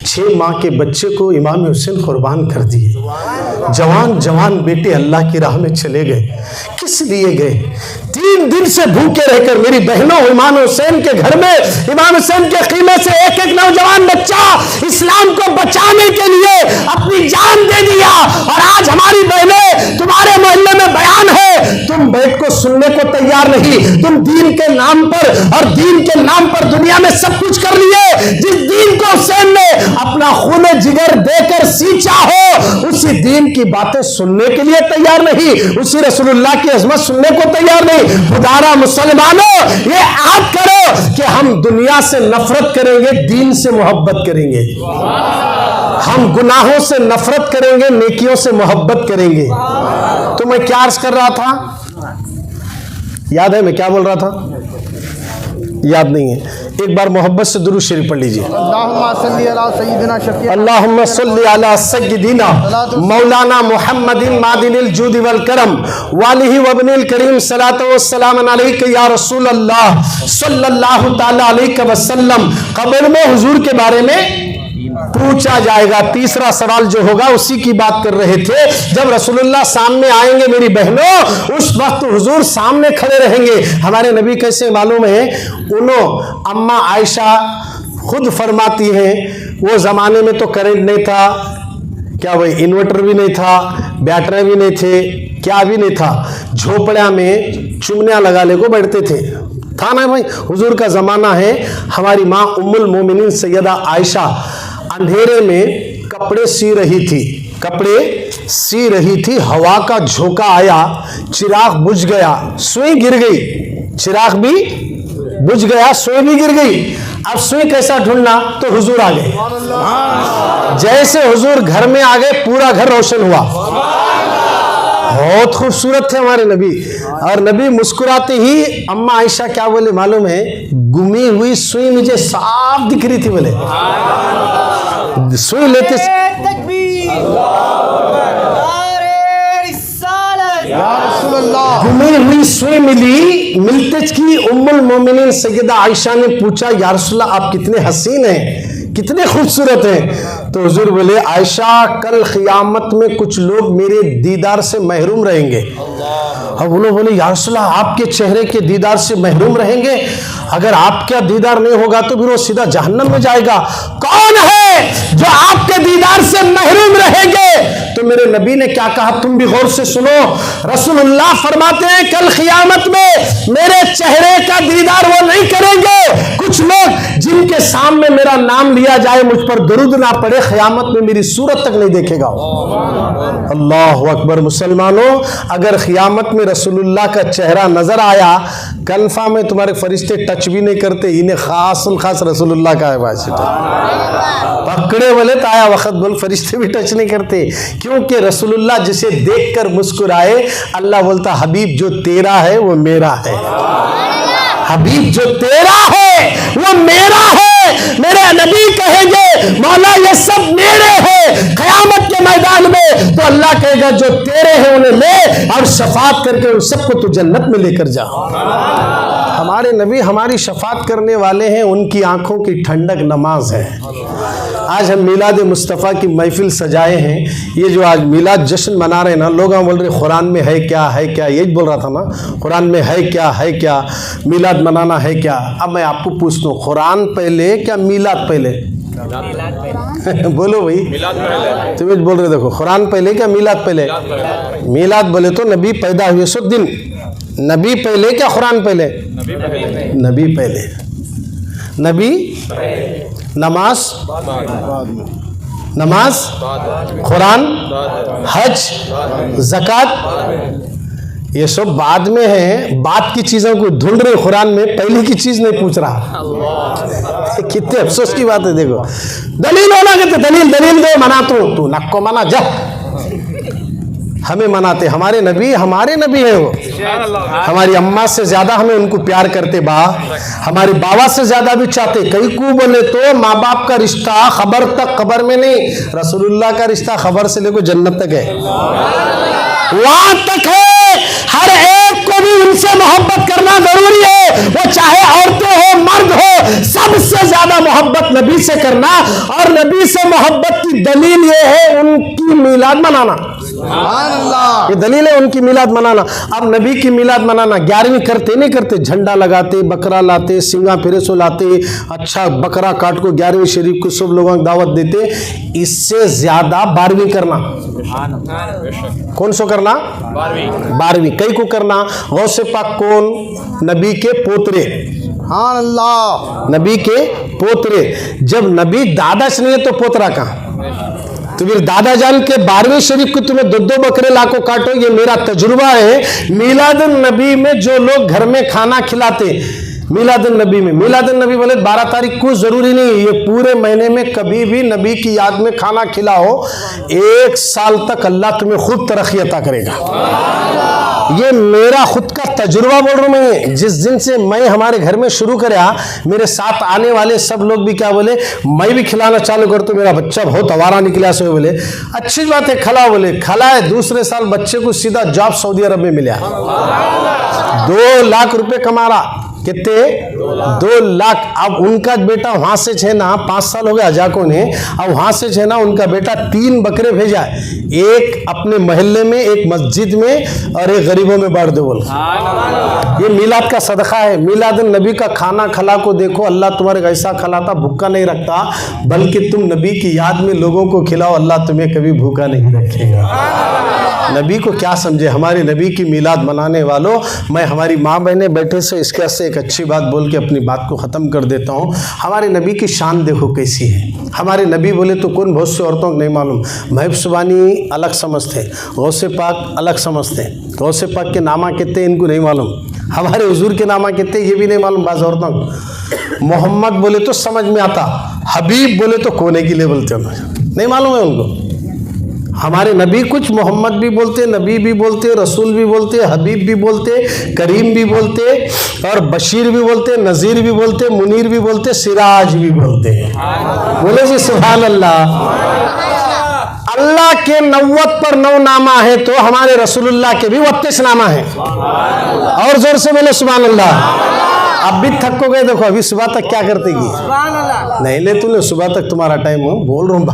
6 माह के बच्चे को इमाम हुसैन कुर्बान कर दिए। जवान जवान बेटे अल्लाह की राह में चले गए। किस लिए गए? 3 दिन से भूखे रहकर मेरी बहनों, इमाम हुसैन के घर में इमाम हुसैन के कीमे से एक एक नौजवान बच्चा इस्लाम को बचाने के लिए अपनी जान दे दिया। और आज हमारी बहनें तुम्हारे मोहल्ले में बयान है, तुम बैठ को सुनने को तैयार नहीं। तुम दीन के नाम पर और दीन के नाम पर दुनिया में सब कुछ कर लिए। जिस दीन को हुसैन ने अपना खून जिगर देकर सींचा हो, उसी दीन की बातें सुनने के लिए तैयार नहीं, उसी रसूलुल्लाह की अजमत सुनने को तैयार नहीं। खुदारा मुसलमानों, ये याद करो कि हम दुनिया से नफरत करेंगे, दीन से मोहब्बत करेंगे। हम गुनाहों से नफरत करेंगे, नेकियों से मोहब्बत करेंगे। तो मैं क्या अर्ज कर रहा था? याद है मैं क्या बोल रहा था? याद नहीं है। एक बार मोहब्बत से दुरूद शरीफ पढ़ लीजिए। अल्लाहुम्मा सल्ली अला सय्यिदिना शफीअ अल्लाहुम्मा सल्ली अला सय्यिदिना मौलाना मुहम्मदिन मादिनिल जूदि वल करम वालिही वबनिल करीम सलातो वस्सलाम अलैका या रसूल अल्लाह सल्लल्लाहु तआला अलैहि वसल्लम। कब्र में हुजूर के बारे में पूछा जाएगा। तीसरा सवाल जो होगा उसी की बात कर रहे थे। जब रसूलुल्लाह सामने आएंगे मेरी बहनों, उस वक्त हुजूर सामने खड़े रहेंगे। हमारे नबी कैसे मालूम है? उन्हों अम्मा आयशा खुद फरमाती हैं, वो जमाने में तो करंट नहीं था, क्या वही इन्वर्टर भी नहीं था, बैटरी भी नहीं थे, क्या भी नहीं था। झोपड़ा में चुमनियाँ लगा ले को बैठते थे, था ना भाई? हुजूर का जमाना है। हमारी माँ उम्मुल मोमिनीन सैयदा आयशा अंधेरे में कपड़े सी रही थी, कपड़े सी रही थी। हवा का झोंका आया, चिराग बुझ गया, सुई गिर गई। चिराग भी बुझ गया, सुई भी गिर गई। अब सुई कैसा ढूंढना? तो हुजूर आ गए। जैसे हुजूर घर में आ गए, पूरा घर रोशन हुआ। बहुत खूबसूरत थे हमारे नबी। और नबी मुस्कुराते ही अम्मा आयशा क्या बोले मालूम है? गुमी हुई सुई मुझे साफ दिख रही थी। बोले सुई लेते गुमी हुई सुई मिली, मिलते की उम्मुल मोमिनीन सैयदा आयशा ने पूछा, या रसूलल्लाह आप कितने हसीन हैं, कितने खूबसूरत हैं। तो हुजूर बोले, आयशा कल क़ियामत में कुछ लोग मेरे दीदार से महरूम रहेंगे। अब उन्होंने बोले, या रसूलल्लाह आपके चेहरे के दीदार से महरूम रहेंगे? अगर आपका दीदार नहीं होगा तो फिर वो सीधा जहन्नम में जाएगा। कौन है जो आपके दीदार से महरूम रहेंगे? तो मेरे नबी ने क्या कहा, तुम भी गौर से सुनो। रसूलुल्लाह फरमाते हैं, कल क़ियामत में मेरे चेहरे का दीदार वो नहीं करेंगे। कुछ लोग जिनके सामने मेरा नाम लिया जाए, मुझ पर दुरूद ना पड़े, क़ियामत में मेरी सूरत तक नहीं देखेगा। अल्लाहु अकबर। मुसलमानों, अगर क़ियामत में रसूलुल्लाह का चेहरा नजर आया, कन्फर्म है तुम्हारे फरिश्ते टच भी नहीं करते। इन्हें खासुल खास रसूलुल्लाह का है। पकड़े बोले तो आया वक्त बोल, फरिश्ते भी टच नहीं करते, क्योंकि रसूलुल्लाह जिसे देखकर मुस्कुराए, अल्लाह बोलता हबीब जो तेरा है वो मेरा है। हबीब जो तेरा है वो मेरा है। मेरे नबी कहेंगे, मौला ये सब मेरे हैं। क़यामत के मैदान में तो अल्लाह कहेगा, जो तेरे हैं उन्हें ले और शफात करके उन सबको तू जन्नत में लेकर जा। हमारे नबी हमारी शफात करने वाले हैं, उनकी आंखों की ठंडक नमाज है। आज हम मिलाद मुस्तफ़ा की महफिल सजाए हैं। ये जो आज मिलाद जश्न मना रहे हैं ना, लोग बोल रहे कुरान में है क्या, है क्या, यही बोल रहा था ना, कुरान में है क्या, है क्या, मिलाद मनाना है क्या। अब मैं आपको पूछता हूँ, कुरान पहले क्या मिलाद पहले? बोलो भाई, तुम बोल रहे देखो, कुरान पहले क्या मिलाद पहले? मिलाद बोले तो नबी पैदा हुए सो दिन, नबी पहले क्या कुरान पहले? नबी पहले। नबी नमाज, नमाज, कुरान, हज, ज़कात, ये सब बाद में है। बाद की चीजों को ढूंढ रहे कुरान में, पहले की चीज नहीं पूछ रहा। कितने अफसोस की बात है। देखो, दलील होना कहते, दलील दलील दे, मना तू नक्को मना जा। हमें मनाते, हमारे नबी है वो। हमारी अम्मा से ज्यादा हमें उनको प्यार करते, हमारे बाबा से ज्यादा भी चाहते। कई को बोले तो माँ बाप का रिश्ता खबर तक, खबर में नहीं, रसूलुल्लाह का रिश्ता खबर से लेकर जन्नत तक है। वहां तक है हर एक को भी उनसे मोहब्बत करना जरूरी है, वो चाहे औरतें हो मर्द हो, सबसे ज्यादा मोहब्बत नबी से करना। और नबी से मोहब्बत की दलील ये है उनकी मिलाद मनाना। सुभान अल्लाह। ये दलील है उनकी मिलाद मनाना। अब नबी की मिलाद मनाना 11वीं करते नहीं करते, झंडा लगाते, बकरा लाते, सिंगा फिरे सो लाते, अच्छा बकरा काट को 11वीं शरीफ को सब लोगों को दावत देते। इससे ज्यादा 12वीं करना। कौन सो करना? 12वीं कई को करना। गौसे पाक कौन? नबी के पोतरे, सुभान अल्लाह। नबी के पोतरे। जब नबी दादा से नहीं है तो पोतरा कहां? तो फिर दादा जान के 12वीं शरीफ को तुम्हें 2-2 बकरे लाको काटो। ये मेरा तजुर्बा है। मिलादुन नबी में जो लोग घर में खाना खिलाते, मिलादुन नबी में, मिलादुन नबी बोले 12 तारीख को जरूरी नहीं, ये पूरे महीने में कभी भी नबी की याद में खाना खिलाओ, 1 साल तक अल्लाह तुम्हें खुद तरक्की अता करेगा। ये मेरा खुद का तजुर्बा बोल रहा हूं मैं। जिस दिन से मैं हमारे घर में शुरू करा, मेरे साथ आने वाले सब लोग भी क्या बोले, मैं भी खिलाना चालू कर तो मेरा बच्चा बहुत आवारा निकला। से बोले अच्छी बात है, खिलाओ। बोले खिलाए, दूसरे साल बच्चे को सीधा जॉब सऊदी अरब में मिला। 2 लाख रुपए कमा रहा। कितने? 2 लाख। अब उनका बेटा वहां से छे ना, 5 साल हो गया अजाको ने, अब वहां से छे ना उनका बेटा 3 बकरे भेजा है, एक अपने मोहल्ले में, एक मस्जिद में और एक गरीबों में बांट दो। बोल ये मिलाद का सदका है। मिलाद नबी का खाना खला को देखो, अल्लाह तुम्हारे ऐसा खिलाता भूखा नहीं रखता, बल्कि तुम नबी की याद में लोगों को खिलाओ, अल्लाह तुम्हें कभी भूखा नहीं रखेगा। नबी को क्या समझे? हमारे नबी की मिलाद मनाने वालों, मैं हमारी माँ बहनें बैठे से इसके से एक अच्छी बात बोल के अपनी बात को ख़त्म कर देता हूँ। हमारे नबी की शान देखो कैसी है। हमारे नबी बोले तो कौन, बहुत से औरतों को नहीं मालूम। महब सुबानी अलग समझते, गौसे पाक अलग समझते, गौसे पाक के नामा कितने इनको नहीं मालूम, हमारे हुजूर के नामा कितने ये भी नहीं मालूम बाज़ औरतों को। मोहम्मद बोले तो समझ में आता, हबीब बोले तो कोने के लिए बोलते हैं, नहीं मालूम है उनको। हमारे नबी कुछ मोहम्मद भी बोलते, नबी भी बोलते, रसूल भी बोलते, हबीब भी बोलते, करीम भी बोलते, और बशीर भी बोलते, नज़ीर भी बोलते, मुनीर भी बोलते, सिराज भी बोलते। बोले जी सुभान अल्लाह। अल्लाह के 90 पर 9 नामा है, तो हमारे रसूलुल्लाह के भी 32 नामा है। और जोर से बोले सुभान अल्लाह। अब भी थक को गए, देखो अभी सुबह तक क्या करते की नहीं ले, तूने सुबह तक तुम्हारा टाइम हो, बोल रहा हूँ।